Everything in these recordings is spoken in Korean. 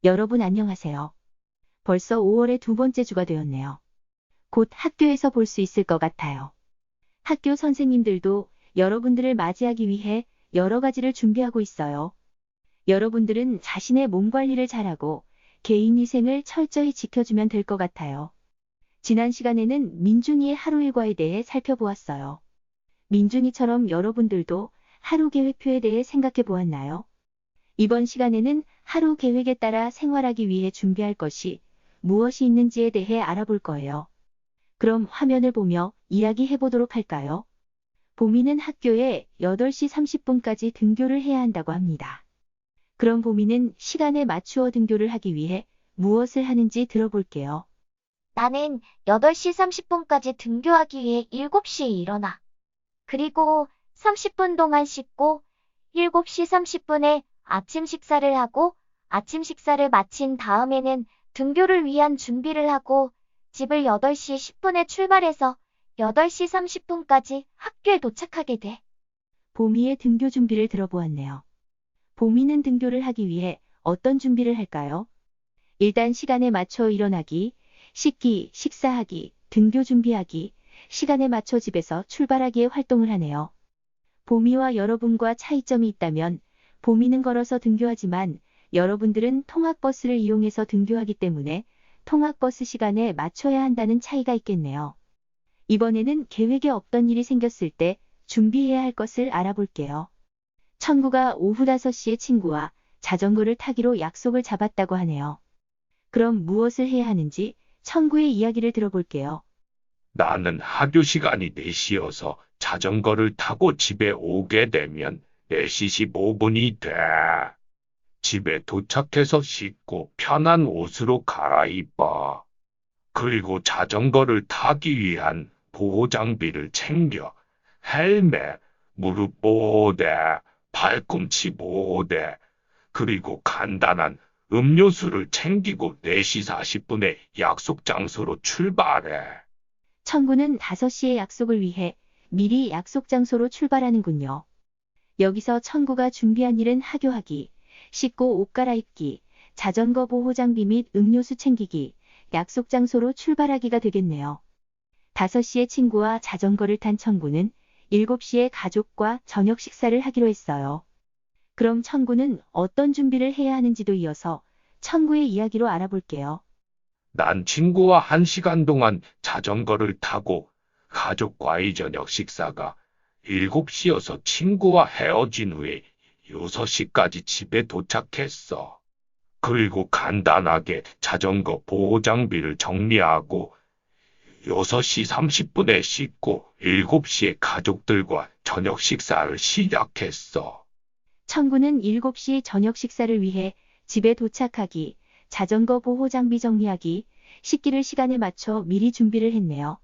여러분 안녕하세요. 벌써 5월의 두 번째 주가 되었네요. 곧 학교에서 볼 수 있을 것 같아요. 학교 선생님들도 여러분들을 맞이하기 위해 여러 가지를 준비하고 있어요. 여러분들은 자신의 몸 관리를 잘하고 개인위생을 철저히 지켜주면 될 것 같아요. 지난 시간에는 민준이의 하루 일과에 대해 살펴보았어요. 민준이처럼 여러분들도 하루 계획표에 대해 생각해 보았나요? 이번 시간에는 하루 계획에 따라 생활하기 위해 준비할 것이 무엇이 있는지에 대해 알아볼 거예요. 그럼 화면을 보며 이야기해 보도록 할까요? 보미는 학교에 8시 30분까지 등교를 해야 한다고 합니다. 그럼 보미는 시간에 맞추어 등교를 하기 위해 무엇을 하는지 들어볼게요. 나는 8시 30분까지 등교하기 위해 7시에 일어나. 그리고 30분 동안 씻고 7시 30분에 아침 식사를 하고 아침 식사를 마친 다음에는 등교를 위한 준비를 하고 집을 8시 10분에 출발해서 8시 30분까지 학교에 도착하게 돼. 보미의 등교 준비를 들어보았네요. 보미는 등교를 하기 위해 어떤 준비를 할까요? 일단 시간에 맞춰 일어나기, 씻기, 식사하기, 등교 준비하기, 시간에 맞춰 집에서 출발하기의 활동을 하네요. 보미와 여러분과 차이점이 있다면 보미는 걸어서 등교하지만 여러분들은 통학버스를 이용해서 등교하기 때문에 통학버스 시간에 맞춰야 한다는 차이가 있겠네요. 이번에는 계획에 없던 일이 생겼을 때 준비해야 할 것을 알아볼게요. 천구가 오후 5시에 친구와 자전거를 타기로 약속을 잡았다고 하네요. 그럼 무엇을 해야 하는지 천구의 이야기를 들어볼게요. 나는 학교 시간이 4시여서 자전거를 타고 집에 오게 되면 4시 15분이 돼. 집에 도착해서 씻고 편한 옷으로 갈아입어. 그리고 자전거를 타기 위한 보호 장비를 챙겨. 헬멧, 무릎 보호대, 발꿈치 보호대, 그리고 간단한 음료수를 챙기고 4시 40분에 약속 장소로 출발해. 천구는 5시에 약속을 위해 미리 약속 장소로 출발하는군요. 여기서 천구가 준비한 일은 하교하기, 씻고 옷 갈아입기, 자전거 보호 장비 및 음료수 챙기기, 약속 장소로 출발하기가 되겠네요. 5시에 친구와 자전거를 탄 천구는 7시에 가족과 저녁 식사를 하기로 했어요. 그럼 천구는 어떤 준비를 해야 하는지도 이어서 천구의 이야기로 알아볼게요. 난 친구와 1시간 동안 자전거를 타고 가족과의 저녁 식사가 7시여서 친구와 헤어진 후에 6시까지 집에 도착했어. 그리고 간단하게 자전거 보호 장비를 정리하고 6시 30분에 씻고 7시에 가족들과 저녁 식사를 시작했어. 천구는 7시 저녁 식사를 위해 집에 도착하기, 자전거 보호 장비 정리하기, 씻기를 시간에 맞춰 미리 준비를 했네요.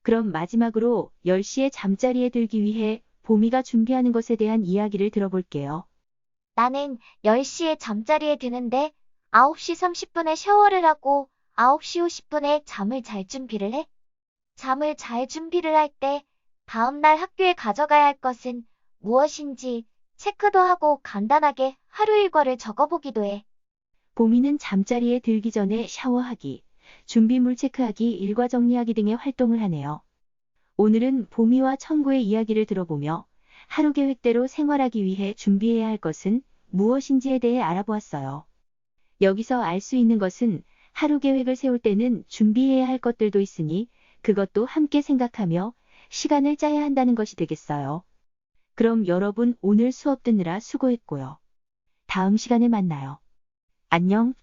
그럼 마지막으로 10시에 잠자리에 들기 위해 보미가 준비하는 것에 대한 이야기를 들어볼게요. 나는 10시에 잠자리에 드는데 9시 30분에 샤워를 하고 9시 50분에 잠을 잘 준비를 해. 잠을 잘 준비를 할 때 다음날 학교에 가져가야 할 것은 무엇인지 체크도 하고 간단하게 하루 일과를 적어보기도 해. 보미는 잠자리에 들기 전에 샤워하기, 준비물 체크하기, 일과 정리하기 등의 활동을 하네요. 오늘은 보미와 천구의 이야기를 들어보며 하루 계획대로 생활하기 위해 준비해야 할 것은 무엇인지에 대해 알아보았어요. 여기서 알 수 있는 것은 하루 계획을 세울 때는 준비해야 할 것들도 있으니 그것도 함께 생각하며 시간을 짜야 한다는 것이 되겠어요. 그럼 여러분 오늘 수업 듣느라 수고했고요. 다음 시간에 만나요. 안녕.